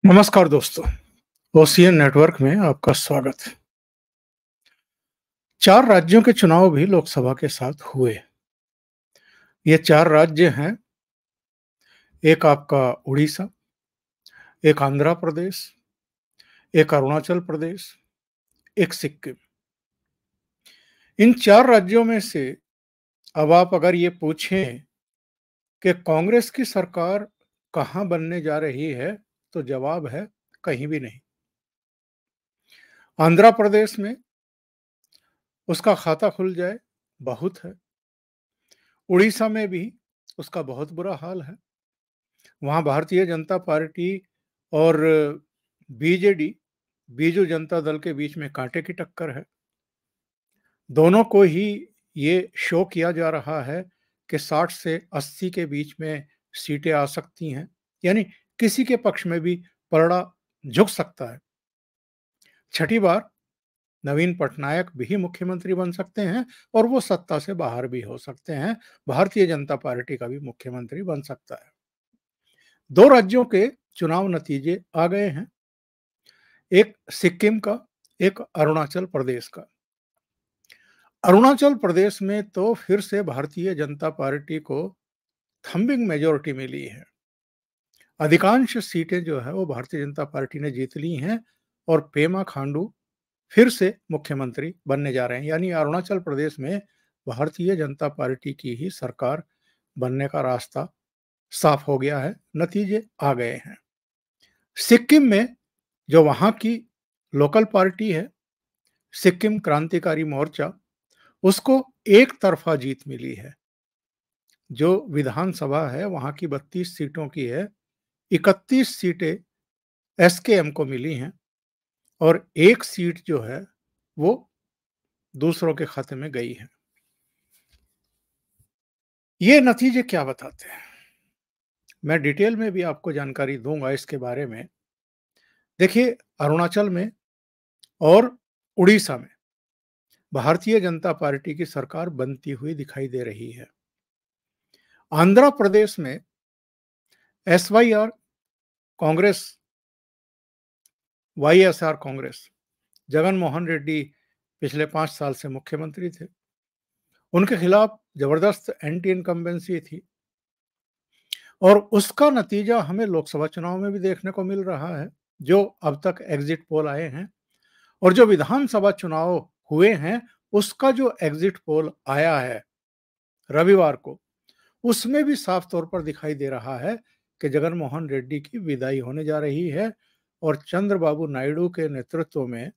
नमस्कार दोस्तों, OCN network में आपका स्वागत है। 4 राज्यों के चुनाव भी लोकसभा के साथ हुए। ये 4 राज्य हैं, एक आपका उड़ीसा, एक आंध्र प्रदेश, एक अरुणाचल प्रदेश, एक सिक्किम। इन 4 राज्यों में से अब आप अगर ये पूछें कि कांग्रेस की सरकार कहाँ बनने जा रही है, तो जवाब है कहीं भी नहीं। आंध्र प्रदेश में उसका खाता खुल जाए, बहुत है। उड़ीसा में भी उसका बहुत बुरा हाल है। वहाँ भारतीय जनता पार्टी और बीजेडी, बीजू जनता दल के बीच में कांटे की टक्कर है। दोनों को ही ये शो किया जा रहा है कि 60 से 80 के बीच में सीटें आ सकती हैं, यानी किसी के पक्ष में भी पलड़ा झुक सकता है। छठी बार नवीन पटनायक भी मुख्यमंत्री बन सकते हैं और वो सत्ता से बाहर भी हो सकते हैं। भारतीय जनता पार्टी का भी मुख्यमंत्री बन सकता है। 2 राज्यों के चुनाव नतीजे आ गए हैं, एक सिक्किम का, एक अरुणाचल प्रदेश का। अरुणाचल प्रदेश में तो फिर से भारतीय जनता पार्टी को थंबिंग मेजॉरिटी मिली है। अधिकांश सीटें जो है वो भारतीय जनता पार्टी ने जीत ली हैं और पेमा खांडू फिर से मुख्यमंत्री बनने जा रहे हैं, यानी अरुणाचल प्रदेश में भारतीय जनता पार्टी की ही सरकार बनने का रास्ता साफ हो गया है, नतीजे आ गए हैं। सिक्किम में जो वहाँ की लोकल पार्टी है, सिक्किम क्रांतिकारी मोर्चा, उसको एक तरफा जीत मिली है। जो विधानसभा है वहाँ की 32 सीटों की है, 31 सीटें एसकेएम को मिली हैं और एक सीट जो है वो दूसरों के खाते में गई है। ये नतीजे क्या बताते हैं? मैं डिटेल में भी आपको जानकारी दूंगा इसके बारे में। देखिए, अरुणाचल में और उड़ीसा में भारतीय जनता पार्टी की सरकार बनती हुई दिखाई दे रही है। आंध्र प्रदेश में एसवाईआर कांग्रेस, वाईएसआर कांग्रेस, जगन मोहन रेड्डी पिछले 5 साल से मुख्यमंत्री थे। उनके खिलाफ जबरदस्त एंटी इनकम्बेंसी थी और उसका नतीजा हमें लोकसभा चुनाव में भी देखने को मिल रहा है, जो अब तक एग्जिट पोल आए हैं। और जो विधानसभा चुनाव हुए हैं, उसका जो एग्जिट पोल आया है रविवार को, उसमें भी साफ तौर पर दिखाई दे रहा है कि जगन मोहन रेड्डी की विदाई होने जा रही है और चंद्रबाबू नायडू के नेतृत्व में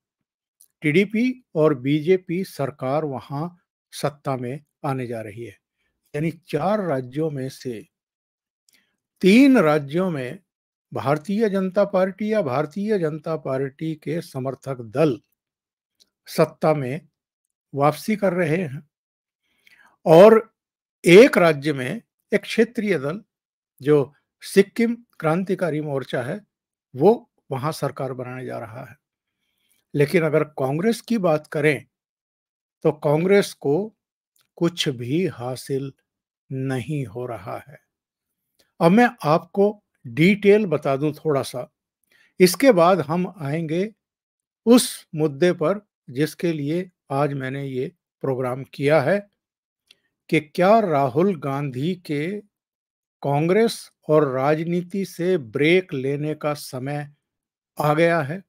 टीडीपी और बीजेपी सरकार वहां सत्ता में आने जा रही है। यानी 4 राज्यों में से 3 राज्यों में भारतीय जनता पार्टी या भारतीय जनता पार्टी के समर्थक दल सत्ता में वापसी कर रहे हैं और एक राज्य में एक क्षेत्रीय दल जो सिक्किम क्रांतिकारी मोर्चा है, वो वहां सरकार बनाने जा रहा है। लेकिन अगर कांग्रेस की बात करें तो कांग्रेस को कुछ भी हासिल नहीं हो रहा है। अब मैं आपको डिटेल बता दूं थोड़ा सा, इसके बाद हम आएंगे उस मुद्दे पर जिसके लिए आज मैंने ये प्रोग्राम किया है कि क्या राहुल गांधी के कांग्रेस और राजनीति से ब्रेक लेने का समय आ गया है।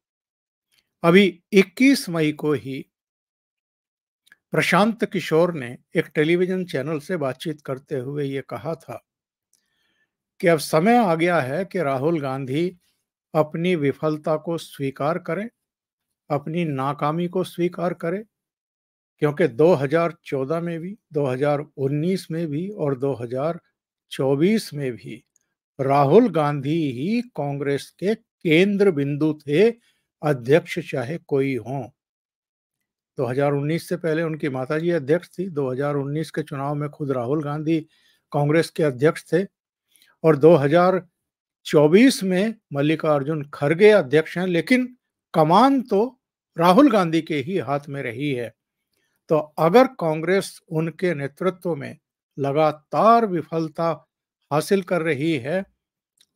अभी 21 मई को ही प्रशांत किशोर ने एक टेलीविजन चैनल से बातचीत करते हुए ये कहा था कि अब समय आ गया है कि राहुल गांधी अपनी विफलता को स्वीकार करें, अपनी नाकामी को स्वीकार करें, क्योंकि 2014 में भी, 2019 में भी और 2024 में भी राहुल गांधी ही कांग्रेस के केंद्र बिंदु थे, अध्यक्ष चाहे कोई हो। 2019 से पहले उनकी माताजी अध्यक्ष थी, 2019 के चुनाव में खुद राहुल गांधी कांग्रेस के अध्यक्ष थे और 2024 में मल्लिकार्जुन खड़गे अध्यक्ष हैं, लेकिन कमान तो राहुल गांधी के ही हाथ में रही है। तो अगर कांग्रेस उनके नेतृत्व में लगातार विफलता हासिल कर रही है,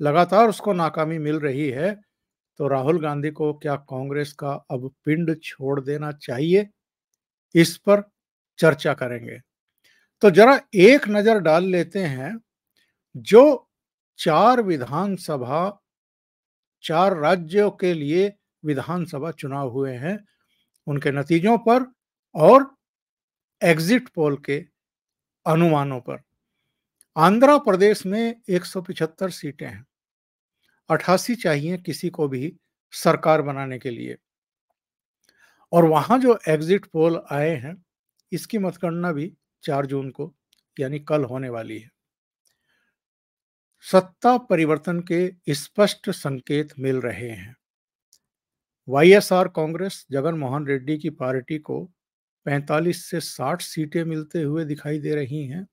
लगातार उसको नाकामी मिल रही है, तो राहुल गांधी को क्या कांग्रेस का अब पिंड छोड़ देना चाहिए? इस पर चर्चा करेंगे। तो जरा एक नजर डाल लेते हैं, जो 4 राज्यों के लिए विधानसभा चुनाव हुए हैं, उनके नतीजों पर और एग्जिट पोल के अनुमानों पर। आंध्र प्रदेश में 175 सीटें हैं, 88 चाहिए किसी को भी सरकार बनाने के लिए। और वहां जो एग्जिट पोल आए हैं, इसकी मतगणना भी 4 जून को यानी कल होने वाली है। सत्ता परिवर्तन के स्पष्ट संकेत मिल रहे हैं। वाईएसआर कांग्रेस जगन मोहन रेड्डी की पार्टी को 45 से 60 सीटें मिलते हुए दिखाई दे रही हैं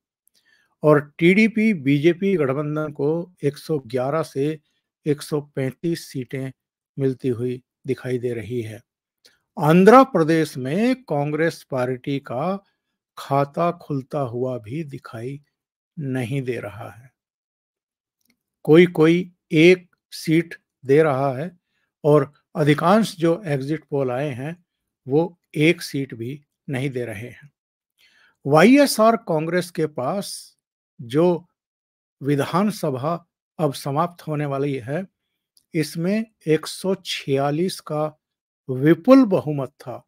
और टीडीपी बीजेपी गठबंधन को 111 से 135 सीटें मिलती हुई दिखाई दे रही है। आंध्र प्रदेश में कांग्रेस पार्टी का खाता खुलता हुआ भी दिखाई नहीं दे रहा है। कोई कोई एक सीट दे रहा है और अधिकांश जो एग्जिट पोल आए हैं वो एक सीट भी नहीं दे रहे हैं। वाईएसआर कांग्रेस के पास जो विधानसभा अब समाप्त होने वाली है, इसमें 146 का विपुल बहुमत था।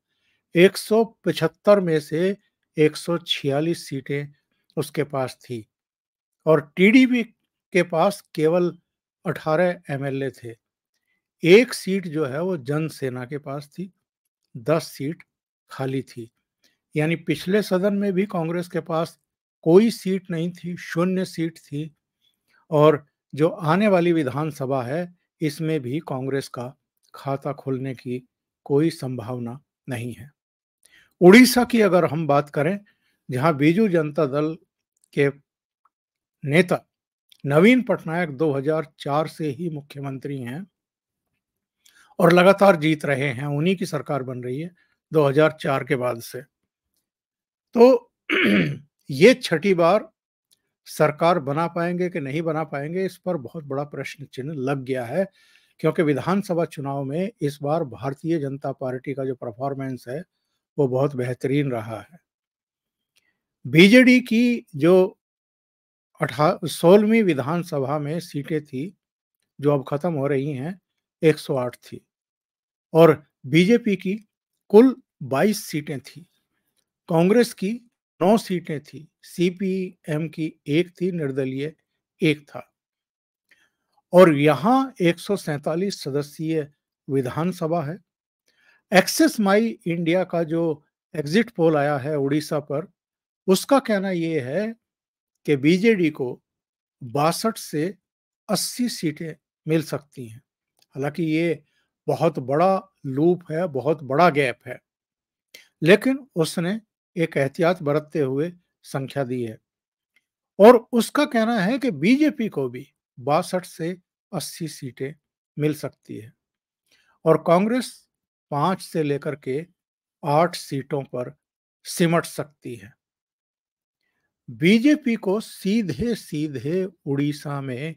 175 में से 146 सीटें उसके पास थी और टीडीपी के पास केवल 18 एमएलए थे। एक सीट जो है वो जनसेना के पास थी, 10 सीट खाली थी। यानी पिछले सदन में भी कांग्रेस के पास कोई सीट नहीं थी, शून्य सीट थी। और जो आने वाली विधानसभा है, इसमें भी कांग्रेस का खाता खुलने की कोई संभावना नहीं है। उड़ीसा की अगर हम बात करें, जहां बीजू जनता दल के नेता नवीन पटनायक 2004 से ही मुख्यमंत्री हैं और लगातार जीत रहे हैं, उन्हीं की सरकार बन रही है 2004 के बाद से। तो ये छठी बार सरकार बना पाएंगे कि नहीं बना पाएंगे, इस पर बहुत बड़ा प्रश्न चिन्ह लग गया है, क्योंकि विधानसभा चुनाव में इस बार भारतीय जनता पार्टी का जो परफॉर्मेंस है वो बहुत बेहतरीन रहा है। बीजेडी की जो 16वीं विधानसभा में सीटें थी जो अब खत्म हो रही हैं, 108 थी और बीजेपी की कुल 22 सीटें थी। कांग्रेस की 9 सीटें थी, सीपीएम की 1 थी, निर्दलीय 1 था। और यहाँ 147 सदस्यीय विधानसभा है। एक्सेस माई इंडिया का जो एग्जिट पोल आया है उड़ीसा पर, उसका कहना यह है कि बीजेडी को 62 से 80 सीटें मिल सकती हैं। हालांकि ये बहुत बड़ा लूप है, बहुत बड़ा गैप है, लेकिन उसने एक एहतियात बरतते हुए संख्या दी है और उसका कहना है कि बीजेपी को भी 62 से 80 सीटें मिल सकती है और कांग्रेस 5 से लेकर के 8 सीटों पर सिमट सकती है। बीजेपी को सीधे सीधे उड़ीसा में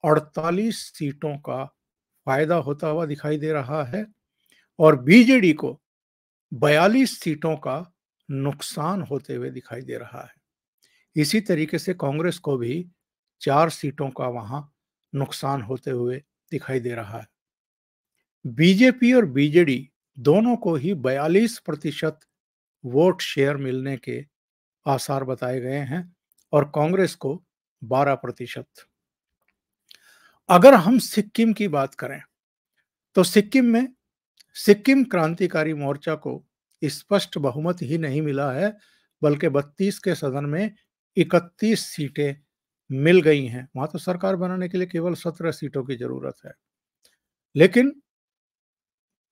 48 सीटों का फायदा होता हुआ दिखाई दे रहा है और बीजेडी को 42 सीटों का नुकसान होते हुए दिखाई दे रहा है। इसी तरीके से कांग्रेस को भी 4 सीटों का वहां नुकसान होते हुए दिखाई दे रहा है। बीजेपी और बीजेडी दोनों को ही 42% वोट शेयर मिलने के आसार बताए गए हैं और कांग्रेस को 12%। अगर हम सिक्किम की बात करें तो सिक्किम में सिक्किम क्रांतिकारी मोर्चा को स्पष्ट बहुमत ही नहीं मिला है, बल्कि 32 के सदन में 31 सीटें मिल गई हैं। वहां तो सरकार बनाने के लिए केवल 17 सीटों की जरूरत है। लेकिन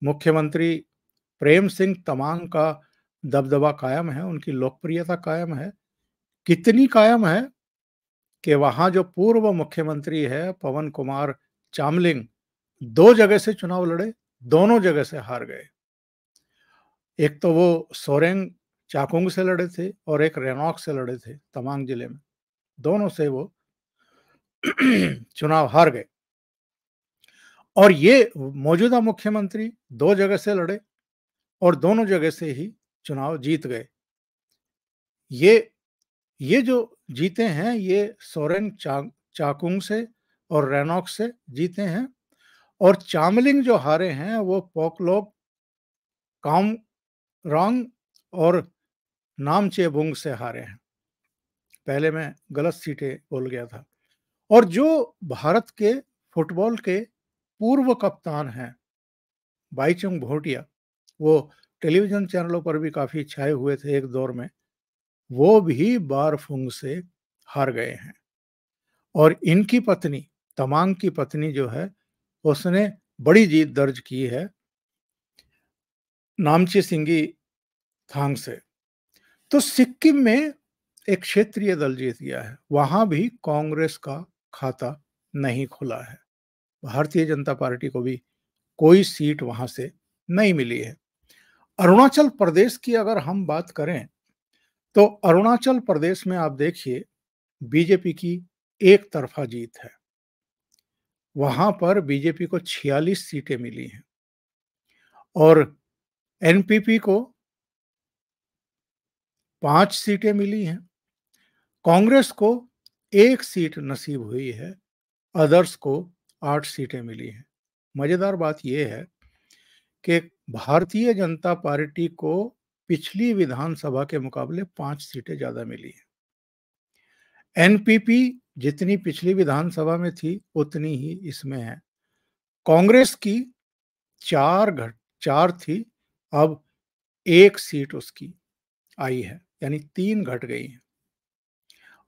मुख्यमंत्री प्रेम सिंह तमांग का दबदबा कायम है, उनकी लोकप्रियता कायम है। कितनी कायम है कि वहां जो पूर्व मुख्यमंत्री है पवन कुमार चामलिंग, 2 जगह से चुनाव लड़े, दोनों जगह से हार गए। एक तो वो सोरेंग चाकुंग से लड़े थे और एक रेनॉक से लड़े थे तमांग जिले में, दोनों से वो चुनाव हार गए। और ये मौजूदा मुख्यमंत्री 2 जगह से लड़े और दोनों जगह से ही चुनाव जीत गए। ये ये जो जीते हैं ये सोरेन चाकुंग से और रेनॉक से जीते हैं और चामलिंग जो हारे हैं वो पोकलोक, कामरांग और नामचेबुंग से हारे हैं। पहले मैं गलत सीटें बोल गया था। और जो भारत के फुटबॉल के पूर्व कप्तान हैं बाईचुंग भूटिया, वो टेलीविजन चैनलों पर भी काफी छाए हुए थे एक दौर में, वो भी बारफुंग से हार गए हैं। और इनकी पत्नी तमांग की पत्नी जो है उसने बड़ी जीत दर्ज की है नामची सिंगी थांग से। तो सिक्किम में एक क्षेत्रीय दल जीत गया है, वहां भी कांग्रेस का खाता नहीं खुला है। भारतीय जनता पार्टी को भी कोई सीट वहां से नहीं मिली है। अरुणाचल प्रदेश की अगर हम बात करें तो अरुणाचल प्रदेश में आप देखिए बीजेपी की एक तरफा जीत है। वहां पर बीजेपी को 46 सीटें मिली हैं और एनपीपी को 5 सीटें मिली हैं। कांग्रेस को 1 सीट नसीब हुई है, अदर्स को 8 सीटें मिली हैं। मजेदार बात यह है कि भारतीय जनता पार्टी को पिछली विधानसभा के मुकाबले 5 सीटें ज्यादा मिली हैं। एनपीपी जितनी पिछली विधानसभा में थी उतनी ही इसमें है। कांग्रेस की 4 थी, अब 1 सीट उसकी आई है, यानी 3 घट गई हैं।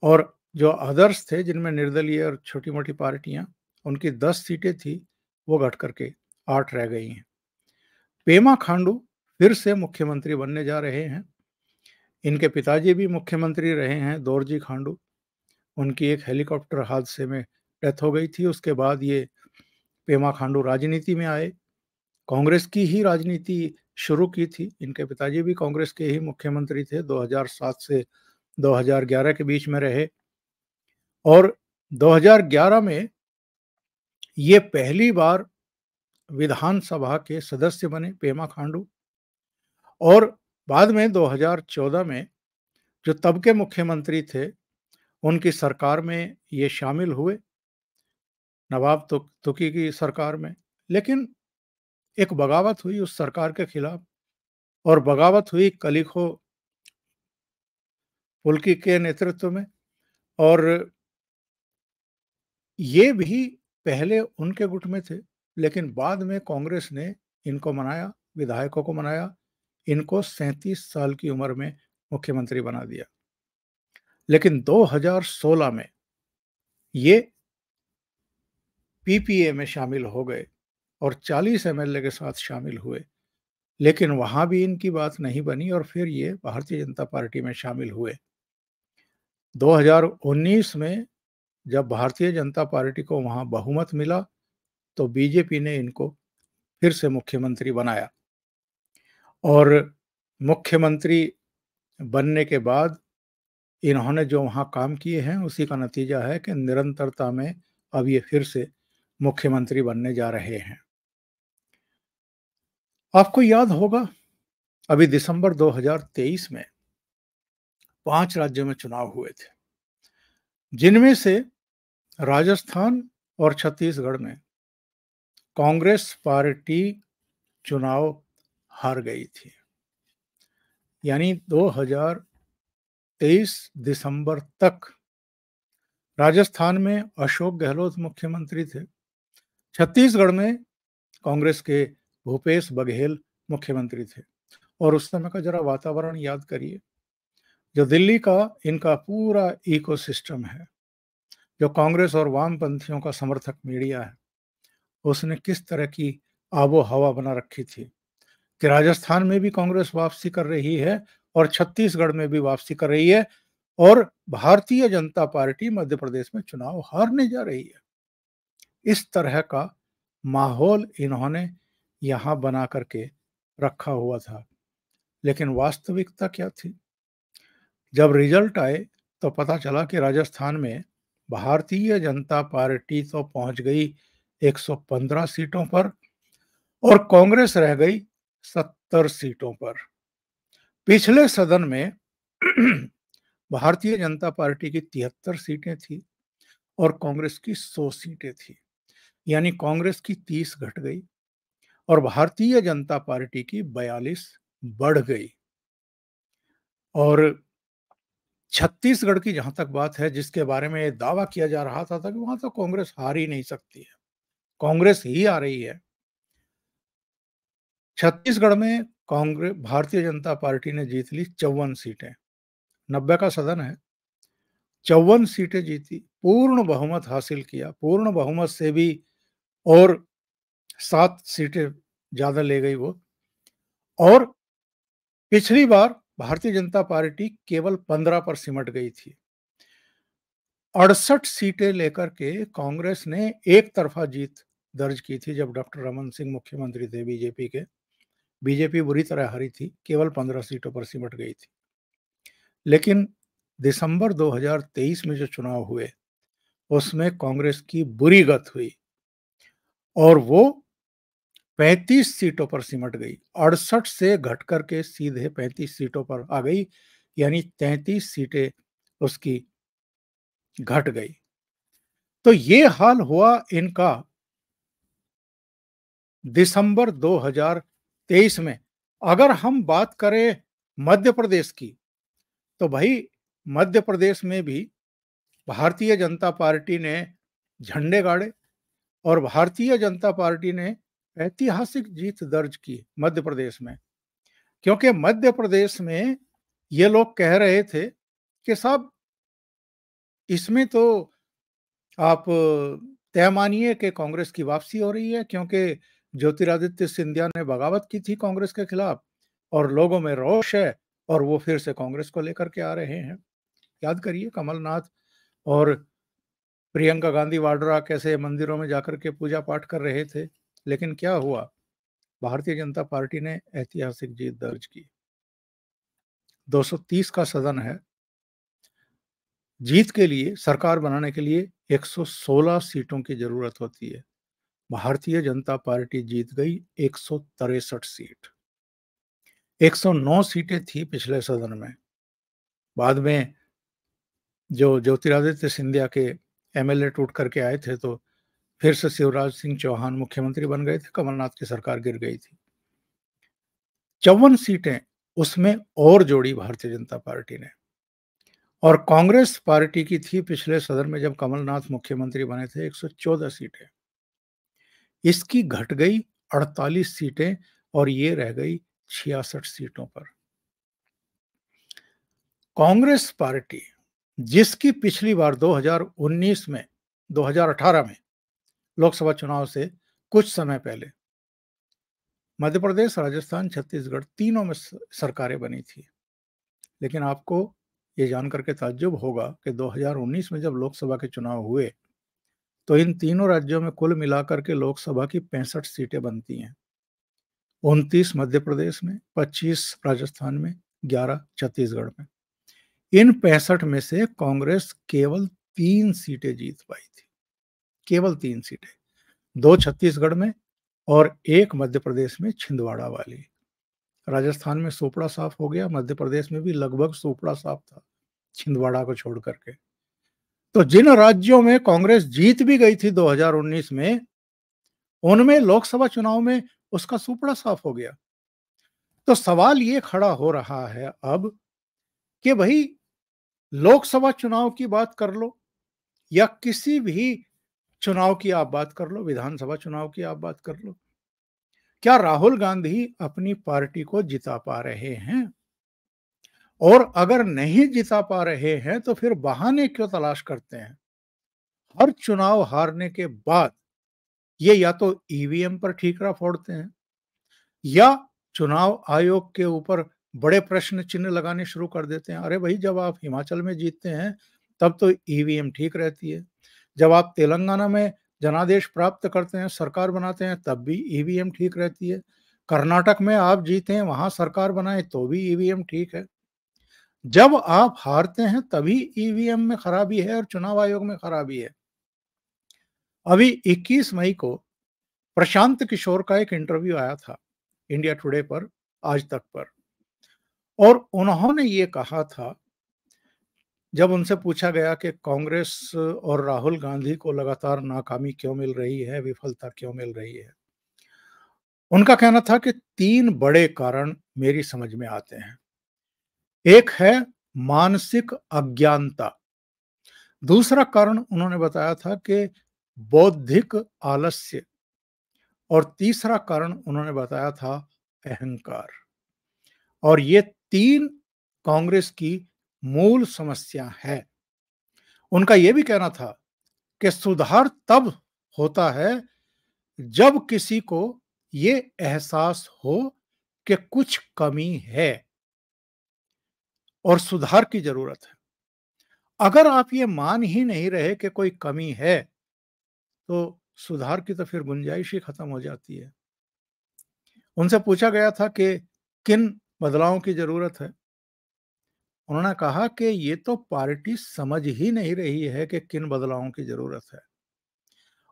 और जो अदर्स थे जिनमें निर्दलीय और छोटी मोटी पार्टियां, उनकी 10 सीटें थी, वो घट करके 8 रह गई हैं। पेमा खांडू फिर से मुख्यमंत्री बनने जा रहे हैं। इनके पिताजी भी मुख्यमंत्री रहे हैं, दोरजी खांडू। उनकी एक हेलीकॉप्टर हादसे में डेथ हो गई थी। उसके बाद ये पेमा खांडू राजनीति में आए, कांग्रेस की ही राजनीति शुरू की थी। इनके पिताजी भी कांग्रेस के ही मुख्यमंत्री थे, 2007 से 2011 के बीच में रहे। और 2011 में ये पहली बार विधानसभा के सदस्य बने पेमा खांडू। और बाद में 2014 में जो तब के मुख्यमंत्री थे उनकी सरकार में ये शामिल हुए, नवाब तुकी की सरकार में। लेकिन एक बगावत हुई उस सरकार के खिलाफ, और बगावत हुई कलिखो पुल्की के नेतृत्व में। और ये भी पहले उनके गुट में थे, लेकिन बाद में कांग्रेस ने इनको मनाया, विधायकों को मनाया, इनको 37 साल की उम्र में मुख्यमंत्री बना दिया। लेकिन 2016 में ये पीपीए में शामिल हो गए और 40 एमएलए के साथ शामिल हुए। लेकिन वहां भी इनकी बात नहीं बनी और फिर ये भारतीय जनता पार्टी में शामिल हुए। 2019 में जब भारतीय जनता पार्टी को वहां बहुमत मिला तो बीजेपी ने इनको फिर से मुख्यमंत्री बनाया। और मुख्यमंत्री बनने के बाद इन्होंने जो वहां काम किए हैं उसी का नतीजा है कि निरंतरता में अब ये फिर से मुख्यमंत्री बनने जा रहे हैं। आपको याद होगा अभी दिसंबर 2023 में 5 राज्यों में चुनाव हुए थे, जिनमें से राजस्थान और छत्तीसगढ़ में कांग्रेस पार्टी चुनाव हार गई थी। यानी 2023 दिसंबर तक राजस्थान में अशोक गहलोत मुख्यमंत्री थे, छत्तीसगढ़ में कांग्रेस के भूपेश बघेल मुख्यमंत्री थे। और उस समय का जरा वातावरण याद करिए, जो दिल्ली का इनका पूरा इकोसिस्टम है, जो कांग्रेस और वामपंथियों का समर्थक मीडिया है, उसने किस तरह की आबो हवा बना रखी थी कि राजस्थान में भी कांग्रेस वापसी कर रही है और छत्तीसगढ़ में भी वापसी कर रही है और भारतीय जनता पार्टी मध्य प्रदेश में चुनाव हारने जा रही है। इस तरह का माहौल इन्होंने यहां बना करके रखा हुआ था। लेकिन वास्तविकता क्या थी? जब रिजल्ट आए तो पता चला कि राजस्थान में भारतीय जनता पार्टी तो पहुंच गई 115 सीटों पर और कांग्रेस रह गई 70 सीटों पर। पिछले सदन में भारतीय जनता पार्टी की 73 सीटें थी और कांग्रेस की 100 सीटें थी, यानी कांग्रेस की 30 घट गई और भारतीय जनता पार्टी की 42 बढ़ गई। और छत्तीसगढ़ की जहां तक बात है, जिसके बारे में दावा किया जा रहा था कि वहां तो कांग्रेस हार ही नहीं सकती है, कांग्रेस ही आ रही है। छत्तीसगढ़ में कांग्रेस भारतीय जनता पार्टी ने जीत ली 54 सीटें। 90 का सदन है, 54 सीटें जीती, पूर्ण बहुमत हासिल किया। पूर्ण बहुमत से भी और 7 सीटें ज्यादा ले गई वो। और पिछली बार भारतीय जनता पार्टी केवल 15 पर सिमट गई थी। 68 सीटें लेकर के कांग्रेस ने एक तरफा जीत दर्ज की थी जब डॉक्टर रमन सिंह मुख्यमंत्री थे बीजेपी के। बीजेपी बुरी तरह हारी थी, केवल 15 सीटों पर सिमट गई थी। लेकिन दिसंबर 2023 में जो चुनाव हुए उसमें कांग्रेस की बुरी गत हुई और वो 35 सीटों पर सिमट गई। 68 से घट करके सीधे 35 सीटों पर आ गई, यानी 33 सीटें उसकी घट गई। तो ये हाल हुआ इनका दिसंबर 2023 में। अगर हम बात करें मध्य प्रदेश की, तो भाई मध्य प्रदेश में भी भारतीय जनता पार्टी ने झंडे गाड़े और भारतीय जनता पार्टी ने ऐतिहासिक जीत दर्ज की मध्य प्रदेश में। क्योंकि मध्य प्रदेश में ये लोग कह रहे थे कि साहब इसमें तो आप तय मानिए कि कांग्रेस की वापसी हो रही है, क्योंकि ज्योतिरादित्य सिंधिया ने बगावत की थी कांग्रेस के खिलाफ और लोगों में रोष है और वो फिर से कांग्रेस को लेकर के आ रहे हैं। याद करिए कमलनाथ और प्रियंका गांधी वाड्रा कैसे मंदिरों में जाकर के पूजा पाठ कर रहे थे, लेकिन क्या हुआ, भारतीय जनता पार्टी ने ऐतिहासिक जीत दर्ज की। 230 का सदन है। जीत के लिए, सरकार बनाने के लिए 116 सीटों की जरूरत होती है। भारतीय जनता पार्टी जीत गई 163 सीट। 109 सीटें थी पिछले सदन में। बाद में जो ज्योतिरादित्य सिंधिया के एमएलए टूट करके आए थे तो फिर से शिवराज सिंह चौहान मुख्यमंत्री बन गए थे, कमलनाथ की सरकार गिर गई थी। 54 सीटें उसमें और जोड़ी भारतीय जनता पार्टी ने। और कांग्रेस पार्टी की थी पिछले सदन में जब कमलनाथ मुख्यमंत्री बने थे 114 सीटें। इसकी घट गई 48 सीटें और ये रह गई 66 सीटों पर। कांग्रेस पार्टी, जिसकी पिछली बार 2019 में 2018 में लोकसभा चुनाव से कुछ समय पहले मध्य प्रदेश, राजस्थान, छत्तीसगढ़ तीनों में सरकारें बनी थी। लेकिन आपको ये जानकर के ताज्जुब होगा कि 2019 में जब लोकसभा के चुनाव हुए तो इन तीनों राज्यों में कुल मिलाकर के लोकसभा की 65 सीटें बनती हैं। 29 मध्य प्रदेश में, 25 राजस्थान में, 11 छत्तीसगढ़ में। इन 65 में से कांग्रेस केवल 3 सीटें जीत पाई थी, केवल 3 सीटें, 2 छत्तीसगढ़ में और 1 मध्य प्रदेश में छिंदवाड़ा वाली। राजस्थान में सोपड़ा साफ हो गया, मध्य प्रदेश में भी लगभग सोपड़ा साफ था छिंदवाड़ा को छोड़ करके। तो जिन राज्यों में कांग्रेस जीत भी गई थी 2019 में, उनमें लोकसभा चुनाव में उसका सुपड़ा साफ हो गया। तो सवाल ये खड़ा हो रहा है अब कि भाई लोकसभा चुनाव की बात कर लो या किसी भी चुनाव की आप बात कर लो, विधानसभा चुनाव की आप बात कर लो, क्या राहुल गांधी अपनी पार्टी को जिता पा रहे हैं? और अगर नहीं जिता पा रहे हैं तो फिर बहाने क्यों तलाश करते हैं? हर चुनाव हारने के बाद ये या तो ईवीएम पर ठीकरा फोड़ते हैं या चुनाव आयोग के ऊपर बड़े प्रश्न चिन्ह लगाने शुरू कर देते हैं। अरे भाई, जब आप हिमाचल में जीतते हैं तब तो ईवीएम ठीक रहती है, जब आप तेलंगाना में जनादेश प्राप्त करते हैं, सरकार बनाते हैं, तब भी ईवीएम ठीक रहती है, कर्नाटक में आप जीते हैं, वहां सरकार बनाए तो भी ईवीएम ठीक है। जब आप हारते हैं तभी ईवीएम में खराबी है और चुनाव आयोग में खराबी है। अभी 21 मई को प्रशांत किशोर का एक इंटरव्यू आया था इंडिया टुडे पर, आज तक पर, और उन्होंने ये कहा था, जब उनसे पूछा गया कि कांग्रेस और राहुल गांधी को लगातार नाकामी क्यों मिल रही है, विफलता क्यों मिल रही है, उनका कहना था कि 3 बड़े कारण मेरी समझ में आते हैं। एक है मानसिक अज्ञानता, दूसरा कारण उन्होंने बताया था कि बौद्धिक आलस्य, और तीसरा कारण उन्होंने बताया था अहंकार। और ये 3 कांग्रेस की मूल समस्या है। उनका यह भी कहना था कि सुधार तब होता है जब किसी को ये एहसास हो कि कुछ कमी है और सुधार की जरूरत है। अगर आप ये मान ही नहीं रहे कि कोई कमी है, तो सुधार की तो फिर गुंजाइश ही खत्म हो जाती है। उनसे पूछा गया था कि किन बदलावों की जरूरत है। उन्होंने कहा कि ये तो पार्टी समझ ही नहीं रही है कि किन बदलावों की जरूरत है,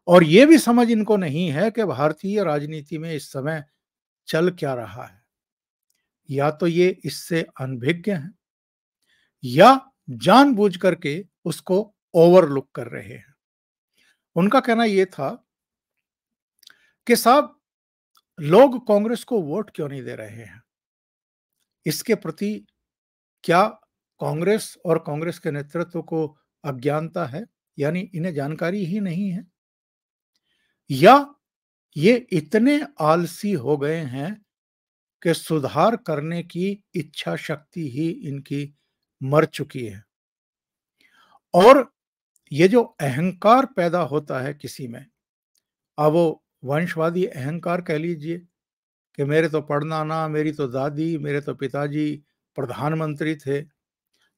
और ये भी समझ इनको नहीं है कि भारतीय राजनीति में इस समय चल क्या रहा है। या तो ये इससे अनभिज्ञ हैं, या जानबूझ करके उसको ओवरलुक कर रहे हैं। उनका कहना यह था कि साहब, लोग कांग्रेस को वोट क्यों नहीं दे रहे हैं, इसके प्रति क्या कांग्रेस और कांग्रेस के नेतृत्व को अज्ञानता है, यानी इन्हें जानकारी ही नहीं है, या ये इतने आलसी हो गए हैं कि सुधार करने की इच्छा शक्ति ही इनकी मर चुकी है। और ये जो अहंकार पैदा होता है किसी में, अब वो वंशवादी अहंकार कह लीजिए कि मेरे तो पढ़ना ना, मेरी तो दादी, मेरे तो पिताजी प्रधानमंत्री थे,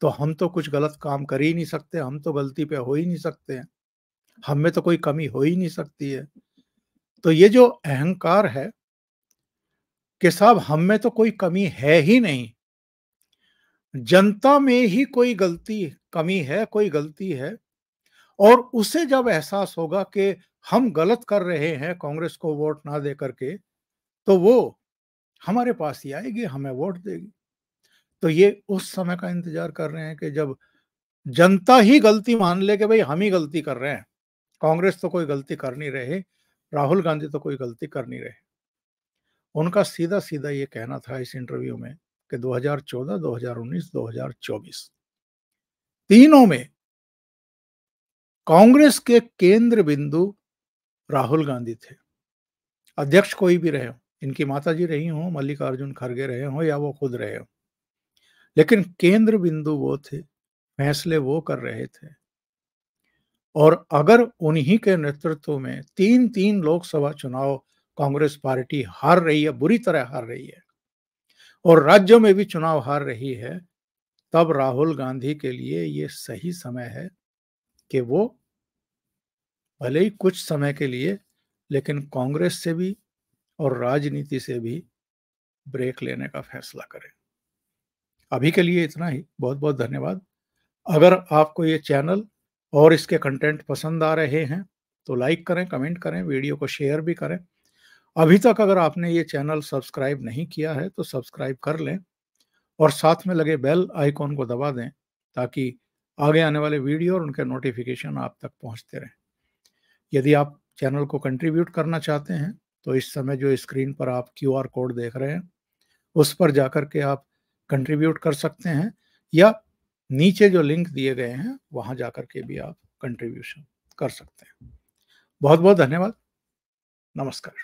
तो हम तो कुछ गलत काम कर ही नहीं सकते, हम तो गलती पे हो ही नहीं सकते हैं, हम में तो कोई कमी हो ही नहीं सकती है। तो ये जो अहंकार है कि साहब हम में तो कोई कमी है ही नहीं, जनता में ही कोई गलती कमी है, कोई गलती है, और उसे जब एहसास होगा कि हम गलत कर रहे हैं कांग्रेस को वोट ना दे करके, तो वो हमारे पास ही आएगी, हमें वोट देगी। तो ये उस समय का इंतजार कर रहे हैं कि जब जनता ही गलती मान ले कि भाई हम ही गलती कर रहे हैं, कांग्रेस तो कोई गलती कर नहीं रहे, राहुल गांधी तो कोई गलती कर नहीं रहे। उनका सीधा सीधा ये कहना था इस इंटरव्यू में कि 2014, 2019, 2024 तीनों में कांग्रेस के केंद्र बिंदु राहुल गांधी थे। अध्यक्ष कोई भी रहे हो, इनकी माताजी रही हो, मल्लिकार्जुन खड़गे रहे हो, या वो खुद रहे हो, लेकिन केंद्र बिंदु वो थे, फैसले वो कर रहे थे। और अगर उन्हीं के नेतृत्व में 3-3 लोकसभा चुनाव कांग्रेस पार्टी हार रही है, बुरी तरह हार रही है, और राज्यों में भी चुनाव हार रही है, तब राहुल गांधी के लिए ये सही समय है कि वो भले ही कुछ समय के लिए, लेकिन कांग्रेस से भी और राजनीति से भी ब्रेक लेने का फैसला करें। अभी के लिए इतना ही। बहुत बहुत धन्यवाद। अगर आपको ये चैनल और इसके कंटेंट पसंद आ रहे हैं तो लाइक करें, कमेंट करें, वीडियो को शेयर भी करें। अभी तक अगर आपने ये चैनल सब्सक्राइब नहीं किया है तो सब्सक्राइब कर लें, और साथ में लगे बेल आइकॉन को दबा दें, ताकि आगे आने वाले वीडियो और उनके नोटिफिकेशन आप तक पहुंचते रहें। यदि आप चैनल को कंट्रीब्यूट करना चाहते हैं तो इस समय जो स्क्रीन पर आप QR कोड देख रहे हैं, उस पर जाकर के आप कंट्रीब्यूट कर सकते हैं, या नीचे जो लिंक दिए गए हैं वहां जाकर के भी आप कंट्रीब्यूशन कर सकते हैं। बहुत बहुत धन्यवाद। नमस्कार।